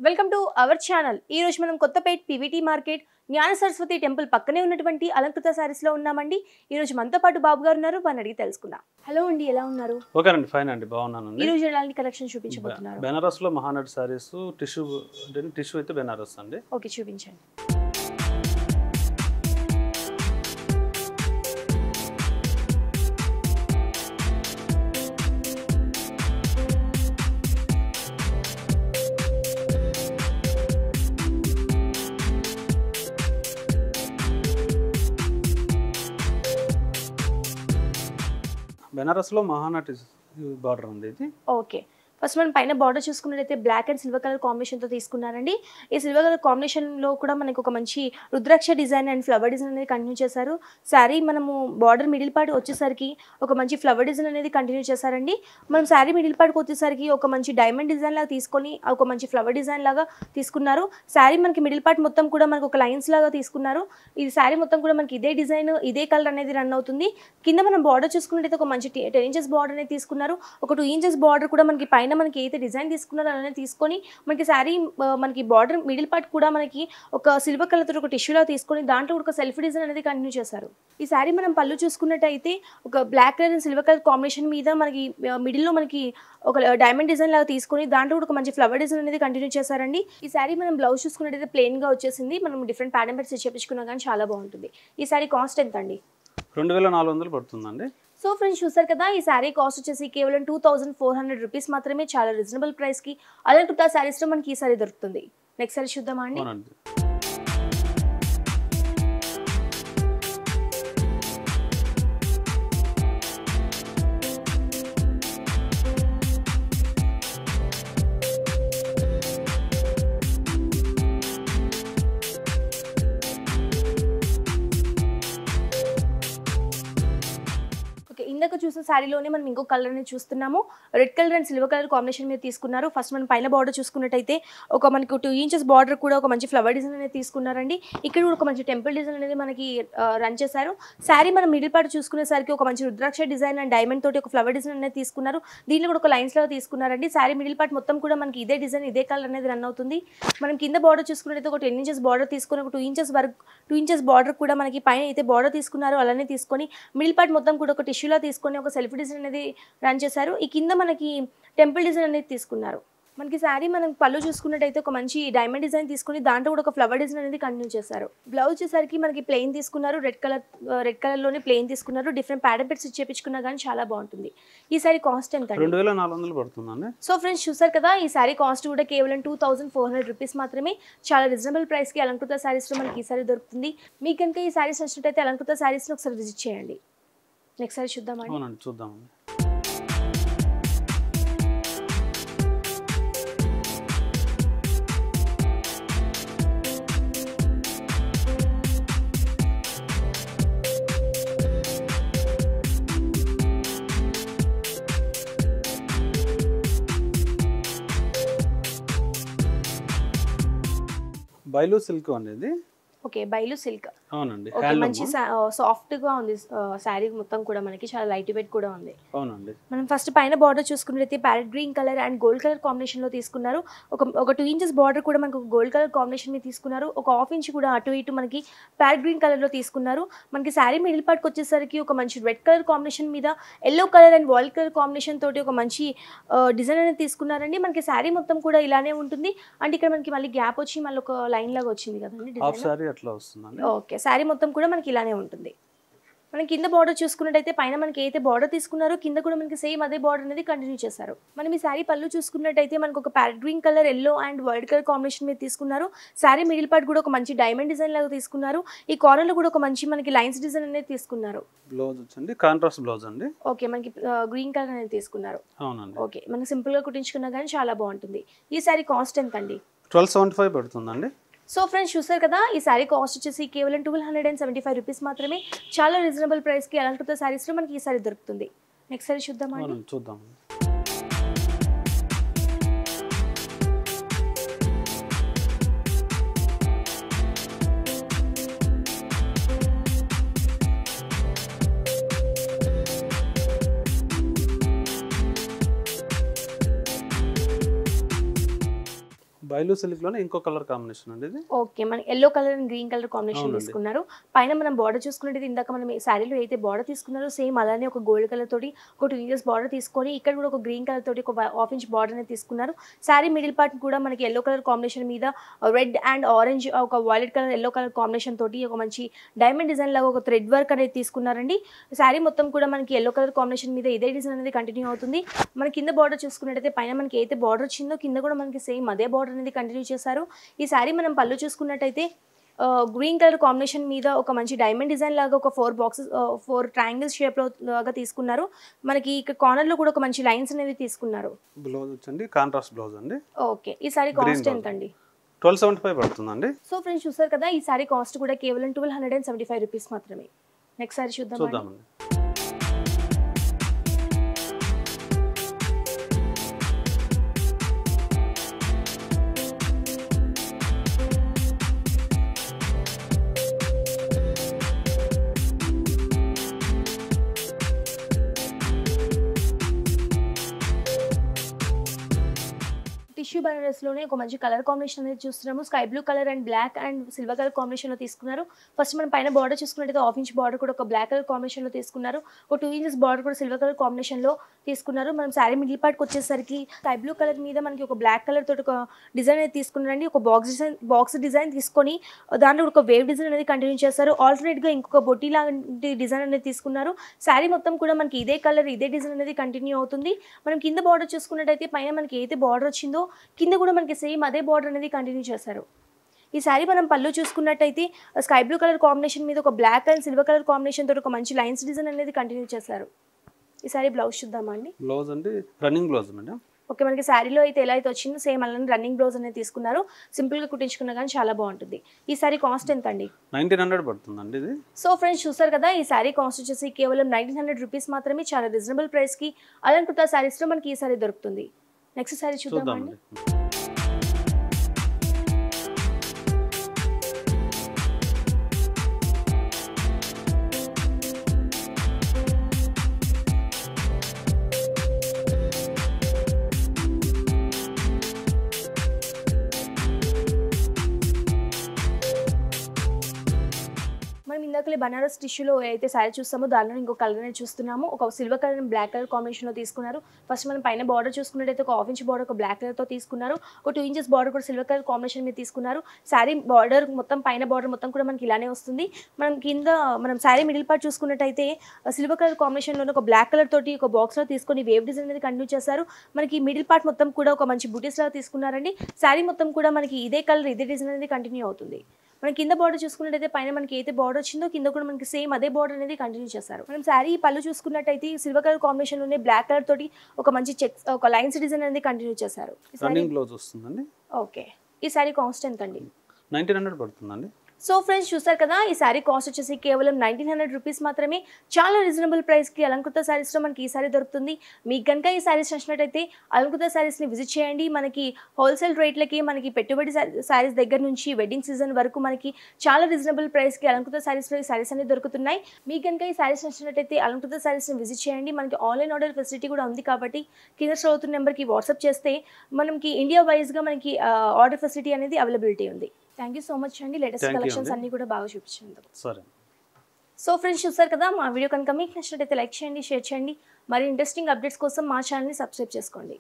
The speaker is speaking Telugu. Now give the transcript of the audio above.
Welcome to our channel. ఈ రోజు మనం కొత్తపేట్ పీవీటీ మార్కెట్ జ్ఞాన సరస్వతి టెంపుల్ పక్కనే ఉన్నటువంటి అలంకృత సారీస్ లో ఉన్నామండి. ఈ రోజు మనతో పాటు బాబు గారు ఉన్నారు, వారిని అడిగి తెలుసుకుందాం. హలో అండి, ఎలా ఉన్నారు? ఓకే అండి, ఫైన్ అండి, బాగున్నానండి. ఈ రోజు ఎలాంటి కలెక్షన్ చూపించబోతున్నారు? బెనారస్ లో మహానటి సారీస్, టిష్యూ అయితే బెనారస్ అండి. ఓకే, చూపించండి. బెనారస్ లో మహానటి బార్డర్ ఉంది ఇది. ఓకే, ఫస్ట్ మనం పైన బార్డర్ చూసుకున్నట్లయితే బ్లాక్ అండ్ సిల్వర్ కలర్ కాంబినేషన్తో తీసుకున్నారండి. ఈ సిల్వర్ కలర్ కాంబినేషన్లో కూడా మనకు ఒక మంచి రుద్రాక్ష డిజైన్ అండ్ ఫ్లవర్ డిజైన్ అనేది కంటిన్యూ చేశారు. శారీ మనము బార్డర్ మిడిల్ పార్ట్ వచ్చేసరికి ఒక మంచి ఫ్లవర్ డిజైన్ అనేది కంటిన్యూ చేశారండి. మనం శారీ మిడిల్ పార్ట్కి వచ్చేసరికి ఒక మంచి డైమండ్ డిజైన్ లాగా తీసుకొని ఒక మంచి ఫ్లవర్ డిజైన్ లాగా తీసుకున్నారు. శారీ మనకి మిడిల్ పార్ట్ మొత్తం కూడా మనకు ఒక లైన్స్ లాగా తీసుకున్నారు. ఈ శారీ మొత్తం కూడా మనకి ఇదే డిజైన్, ఇదే కలర్ అనేది రన్ అవుతుంది. కింద మనం బార్డర్ చూసుకున్నట్టయితే ఒక మంచి 10 ఇంచెస్ బార్డర్ అనేది తీసుకున్నారు. ఒక 2 ఇంచెస్ బార్డర్ కూడా మనకి పైన మనకి ఏదైతే డిజైన్ తీసుకున్నారో అలానే తీసుకొని మనకి శారీ మనకి బార్డర్ మిడిల్ పార్ట్ కూడా మనకి ఒక సిల్వర్ కలర్ తో ఒక టిష్యూలా తీసుకొని దాంట్లో ఒక సెల్ఫ్ డిజైన్ అనేది కంటిన్యూ చేశారు. ఈ శారీ మనం పళ్ళు చూసుకున్నట్టయితే ఒక black colour and silver colour combination మీద మనకి మిడిల్ లో మనకి ఒక డైమండ్ డిజైన్ లాగా తీసుకొని దాంట్లో కూడా ఒక మంచి ఫ్లవర్ డిజైన్ అనేది కంటిన్యూ చేశారండి. ఈ శారీ మనం బ్లౌజ్ చూసుకున్నట్టయితే ప్లెయిన్ గా వచ్చేసింది. మనం డిఫరెంట్ ప్యాటర్న్ పెట్టి చేపించుకున్నా కానీ చాలా బాగుంటుంది. ఈ శారీ కాస్ట్ ఎంత అండి? 2400 పడుతుందండి. సో ఫ్రెండ్స్, చూసారు కదా, ఈ శారీ కాస్ట్ వచ్చేసి కేవలం 2400 రూపీస్ మాత్రమే. చాలా రీజనబుల్ ప్రైస్ కి అలంకృత శారీస్ లో మనకి ఈ శారీ దొరుకుతుంది. నెక్స్ట్ శారీ చూద్దామా అండి? ఇందాక చూసిన శారీలోనే మనం ఇంకో కలర్ అనేది చూస్తున్నాము. Red colour and silver colour combination మీద తీసుకున్నారు. ఫస్ట్ మనం పైన బార్డర్ చూసుకున్నట్టయితే ఒక మనకి 2 ఇంచెస్ బార్డర్ కూడా ఒక మంచి ఫ్లవర్ డిజైన్ అనేది తీసుకున్నారండి. ఇక్కడ కూడా ఒక మంచి టెంపుల్ డిజైన్ అనేది మనకి రన్ చేశారు. శారీ మనం మిడిల్ పార్ట్ చూసుకునేసరికి ఒక మంచి రుద్రాక్ష డిజైన్ అండ్ డైమండ్ తోటి ఒక ఫ్లవర్ డిజైన్ అనేది తీసుకున్నారు. దీనిలో కూడా ఒక లైన్స్ లాగా తీసుకున్నారండి. శారీ మిడిల్ పార్ట్ మొత్తం కూడా మనకి ఇదే డిజైన్, ఇదే కలర్ అనేది రన్ అవుతుంది. మనం కింద బార్డర్ చూసుకున్నట్టయితే ఒక 10 ఇంచెస్ బార్డర్ తీసుకుని ఒక 2 ఇంచెస్ బార్డర్ కూడా మనకి పైన అయితే బార్డర్ తీసుకున్నారో అలానే తీసుకొని మిడిల్ పార్ట్ మొత్తం కూడా ఒక టిష్యూలా తీసుకొని ఒక సెల్ఫ్ డిజైన్ అనేది రన్ చేశారు. ఈ కింద మనకి టెంపుల్ డిజైన్ అనేది తీసుకున్నారు. మనకి శారీ మనం పళ్ళు చూసుకున్నట్టయితే ఒక మంచి డైమండ్ డిజైన్ తీసుకుని దాంట్లో కూడా ఒక ఫ్లవర్ డిజైన్ అనేది కంటిన్యూ చేశారు. బ్లౌజ్ వచ్చేసరికి మనకి ప్లెయిన్ తీసుకున్నారు. రెడ్ కలర్ లోనే ప్లెయిన్ తీసుకున్నారు. డిఫరెంట్ ప్యాటర్న్ పెట్టి చేపించుకున్నా కానీ చాలా బాగుంటుంది. ఈ శారీ కాస్ట్ ఎంత? 2400 పడుతుందండి. సో ఫ్రెండ్స్, చూసారు కదా, ఈ శారీ కాస్ట్ కూడా కేవలం 2400 రూపీస్ మాత్రమే. చాలా రీజనబుల్ ప్రైస్ కి అలంకృత శారీస్ లో మనకి ఈ శారీ దొరుకుతుంది. మీకు కనుక ఈ శారీస్ నచ్చినట్టయితే అలంకృత శారీస్ ని ఒకసారి విజిట్ చేయండి. నెక్స్ట్ సారి చూద్దామండి. అవునండి, చూద్దామండి. బైలు సిల్క్ అనేది. ఓకే, బైలు సిల్క్. అవునండి, మంచి సాఫ్ట్ గా ఉంది. శారీ మొత్తం కూడా మనకి చాలా లైట్ వెయిట్ కూడా ఉంది. అవునండి. మనం ఫస్ట్ పైన బార్డర్ చూసుకున్నట్లయితే parrot green colour and gold colour combination లో తీసుకున్నారు. ఒక 2 ఇంచెస్ బార్డర్ కూడా మనకు గోల్డ్ కలర్ కాంబినేషన్ మీద తీసుకున్నారు. ఒక 1/2 ఇంచ్ కూడా అటు ఇటు మనకి ప్యారెట్ గ్రీన్ కలర్ లో తీసుకున్నారు. మనకి శారీ మిడిల్ పార్ట్ వచ్చేసరికి ఒక మంచి రెడ్ కలర్ కాంబినేషన్ మీద yellow colour and wall colour combination తోటి ఒక మంచి డిజైన్ అనేది తీసుకున్నారండి. మనకి శారీ మొత్తం కూడా ఇలానే ఉంటుంది. అంటే ఇక్కడ మనకి మళ్ళీ గ్యాప్ వచ్చి మళ్ళీ ఒక లైన్ లాగా వచ్చింది కదండి డిజైన్. ఓకే, శారీ మొత్తం కూడా మనకి ఇలానే ఉంటుంది. మనం కింద బార్డర్ చూసుకున్నట్టయితే పైన మనకి అయితే బార్డర్ తీసుకున్నారో కింద కూడా మనకి సేమ్ అదే బార్డర్ అనేది కంటిన్యూ చేశారు. మనం ఈ శారీ పళ్ళు చూసుకున్నట్టయితే మనకు ఒక parrot green colour, yellow and white colour combination మీద తీసుకున్నారు. శారీ మిడిల్ పార్ట్ కూడా ఒక మంచి డైమండ్ డిజైన్ లాగా తీసుకున్నారు. ఈ కార్నర్ లో కూడా ఒక మంచి మనకి లైన్స్ డిజైన్ అనేది తీసుకున్నారు. బ్లౌజ్ వచ్చండి కాంట్రాస్ట్ బ్లౌజ్ అండి. ఓకే, మనకి గ్రీన్ కలర్ అనేది తీసుకున్నారు. అవునండి. ఓకే, మనం సింపుల్ గా కుట్టించుకున్నా కానీ చాలా బాగుంటుంది. ఈ శారీ కాస్ట్ ఎంత అండి? 1275 పడుతుందండి. సో ఫ్రెండ్స్, చూసారు కదా, ఈ శారీ కాస్ట్ వచ్చేసి కేవలం 1275 రూపీస్ మాత్రమే. చాలా రీజనబుల్ ప్రైస్ కి అలంకృత శారీస్ లో మనకి ఈ శారీ దొరుకుతుంది. నెక్స్ట్ శారీ చూద్దామా? చూద్దాం. వైలు సిల్క్లోనే ఇంకో కలర్ కాంబినేషన్ అండి ఇది. ఓకే, మన yellow colour and green colour combination తీసుకున్నారు. పైన మనం బార్డర్ చూసుకున్నట్టు ఇందాక మనం శారీలో అయితే బార్డర్ తీసుకున్నారో సేమ్ అలానే ఒక గోల్డ్ కలర్ తోటి ఒక 2 ఇంచెస్ బార్డర్ తీసుకొని ఇక్కడ కూడా ఒక గ్రీన్ కలర్ తోటి ఒక 1/2 ఇంచ్ బార్డర్ అనేది తీసుకున్నారు. శారీ మిడిల్ పార్ట్ కూడా మనకి ఎల్లో కలర్ కాంబినేషన్ మీద రెడ్ అండ్ ఆరెంజ్ ఒక violet colour yellow colour combination తోటి ఒక మంచి డైమండ్ డిజైన్ లాగా ఒక థ్రెడ్ వర్క్ అనేది తీసుకున్నారండి. శారీ మొత్తం కూడా మనకి ఎల్లో కలర్ కాంబినేషన్ మీద ఇదే డిజైన్ అనేది కంటిన్యూ అవుతుంది. మన కింద బార్డర్ చూసుకున్నట్టయితే పైన మనకి అయితే బార్డర్ వచ్చిందో కింద కూడా మనకి సేమ్ అదే బార్డర్ అనేది కంటిన్యూ చేశారు. ఈ శారీ మనం పళ్ళు చూసుకున్నట్టయితే గ్రీన్ కలర్ కాంబినేషన్ మీద ఒక మంచి డైమండ్ డిజైన్ లాగా ఒక 4 ట్రయాంగిల్స్ షేప్లో లాగా తీసుకున్నారు. మనకి ఇక్కడ కార్నర్లో కూడా ఒక మంచి లైన్స్ అనేవి తీసుకున్నారు. బ్లౌజ్ వచ్చండి కాంట్రాస్ట్ బ్లౌజ్ అండి. ఓకే, ఈ శారీ కాస్ట్ ఎంత అండి? 1275 పడుతుందండి. సో ఫ్రెండ్స్ చూసారు కదా, ఈ శారీ కాస్ట్ కూడా కేవలం 1275 రూపీస్ మాత్రమే. నెక్స్ట్ శారీ చూద్దామండి. టిష్యూ బనారస్లోనే ఒక మంచి కలర్ కాంబినేషన్ అనేది చూస్తున్నాము. Sky blue colour and black and silver colour కాంబినేషన్లో తీసుకున్నారు. ఫస్ట్ మనం పైన బార్డర్ చూసుకున్నట్టయితే 1/2 ఇంచ్ బార్డర్ కూడా ఒక బ్లాక్ కలర్ కాంబినేషన్లో తీసుకున్నారు. ఒక 2 ఇంచెస్ బార్డర్ కూడా సిల్వర్ కలర్ కాంబినేషన్లో తీసుకున్నారు. మనం శారీ మిడిల్ పార్ట్కి వచ్చేసరికి స్కై బ్లూ కలర్ మీద మనకి ఒక బ్లాక్ కలర్ తోటి ఒక డిజైన్ అనేది తీసుకున్నారండి. ఒక బాక్స్ డిజైన్ తీసుకొని దాంట్లో ఒక వేవ్ డిజైన్ అనేది కంటిన్యూ చేస్తారు. ఆల్టర్నేట్గా ఇంకొక బొట్టి లాంటి డిజైన్ అనేది తీసుకున్నారు. శారీ మొత్తం కూడా మనకి ఇదే కలర్ ఇదే డిజైన్ అనేది కంటిన్యూ అవుతుంది. మనం కింద బార్డర్ చూసుకున్నట్టయితే పైన మనకి అయితే బార్డర్ వచ్చిందో కింద కూడా మనకి సేమ్ అదే బార్డర్ అనేది కంటిన్యూ చేశారు. ఈ శారీ మనం పళ్ళు చూసుకున్నట్టయితే స్కై బ్లూ కలర్ కాంబినేషన్ మీద ఒక black and silver colour combination తోటి ఒక మంచి లైన్స్ డిజైన్ అనేది కంటిన్యూ చేశారు. ఈ శారీ బ్లౌజ్ చూద్దామా అండి. బ్లౌజ్ అండి రన్నింగ్ బ్లౌజ్ మేడం. ఓకే, మనకి శారీలో అయితే ఎలా అయితే వచ్చిందో సేమ్ అలానే రన్నింగ్ బ్లౌజ్ అనేది తీసుకున్నారు. సింపుల్గా కుట్టించుకున్నా కానీ చాలా బాగుంటుంది. ఈ శారీ కాస్ట్ ఎంత అండి? 1900 పడుతుందండి ఇది. సో ఫ్రెండ్స్ చూసారు కదా, ఈ శారీ కాస్ట్ వచ్చేసి కేవలం 1900 రూపీస్ మాత్రమే. చాలా రీజనబుల్ ప్రైస్కి అలంకృత శారీస్లో మనకి ఈ శారీ దొరుకుతుంది. నెక్స్ట్ శారీ చూద్దామండి. మనం ఇందాకలే బనారస్ టిష్యూలో అయితే శారీ చూస్తామో దానిలో ఇంకో కలర్ అనేది చూస్తున్నాము. ఒక silver colour and black colour కాంబినేషన్లో తీసుకున్నారు. ఫస్ట్ మనం పైన బార్డర్ చూసుకున్నట్టయితే ఒక 1/2 ఇంచ్ బార్డర్ ఒక బ్లాక్ కలర్తో తీసుకున్నారు. ఒక 2 ఇంచెస్ బార్డర్ కూడా సిల్వర్ కలర్ కాంబినేషన్ మీద తీసుకున్నారు. శారీ బార్డర్ మొత్తం పైన బార్డర్ మొత్తం కూడా మనకి ఇలానే వస్తుంది. మనం శారీ మిడిల్ పార్ట్ చూసుకున్నట్టయితే సిల్వర్ కలర్ కాంబినేషన్లో ఒక బ్లాక్ కలర్ తోటి ఒక బాక్స్లో తీసుకొని వేవ్ డిజైన్ అనేది కంటిన్యూ చేశారు. మనకి మిడిల్ పార్ట్ మొత్తం కూడా ఒక మంచి బూటీస్ లాగా తీసుకున్నారండి. శారీ మొత్తం కూడా మనకి ఇదే కలర్ ఇదే డిజైన్ అనేది కంటిన్యూ అవుతుంది. మనం కింద బార్డర్ చూసుకున్నట్టయితే పైన మనకి అయితే బార్డర్ వచ్చిందో కింద కూడా మనకి సేమ్ అదే బార్డర్ అనేది కంటిన్యూ చేశారు. మనం శారీ పళ్ళు చూసుకున్నట్టయితే సిల్వర్ కలర్ కాంబినేషన్లోనే బ్లాక్ కలర్ తోటి ఒక మంచి చెక్స్ ఒక లైన్స్ డిజైన్ అనేది కంటిన్యూ చేశారు. రన్నింగ్ బ్లౌజ్ వస్తుందండి. ఓకే, ఈ శారీ కాస్ట్ ఎంత అండి? 1900 పడుతుందండి. సో ఫ్రెండ్స్ చూసారు కదా, ఈ శారీ కాస్ట్ వచ్చేసి కేవలం 1900 రూపీస్ మాత్రమే. చాలా రీజనబుల్ ప్రైస్కి అలంకృత శారీస్లో మనకి ఈ శారీ దొరుకుతుంది. మీకు కనుక ఈ శారీస్ నచ్చినట్టయితే అలంకృత శారీస్ని విజిట్ చేయండి. మనకి హోల్సేల్ రేట్లకి మనకి పెట్టుబడి శారీస్ దగ్గర నుంచి వెడ్డింగ్ సీజన్ వరకు మనకి చాలా రీజనబుల్ ప్రైస్కి అలంకృత శారీస్లో ఈ శారీస్ అనేవి దొరుకుతున్నాయి. మీకు కనుక ఈ శారీస్ నచ్చినట్టయితే అలంకృత శారీస్ని విజిట్ చేయండి. మనకి ఆన్లైన్ ఆర్డర్ ఫెసిలిటీ కూడా ఉంది కాబట్టి కింద స్క్రోల్ అవుతున్న నెంబర్కి వాట్సాప్ చేస్తే మనకి ఇండియా వైజ్గా మనకి ఆర్డర్ ఫెసిలిటీ అనేది అవైలబిలిటీ ఉంది. థ్యాంక్ యూ సో మచ్ అండి. లేటెస్ట్ కలెక్షన్స్ అన్ని కూడా బాగా చూపించినందుకు. సరే. సో ఫ్రెండ్స్ చూసారు కదా, మా వీడియో కనుక మీకు నచ్చినట్టయితే లైక్ చేయండి, షేర్ చేయండి. మరి ఇంట్రెస్టింగ్ అప్డేట్స్ కోసం మా ఛానల్ని సబ్స్క్రైబ్ చేసుకోండి.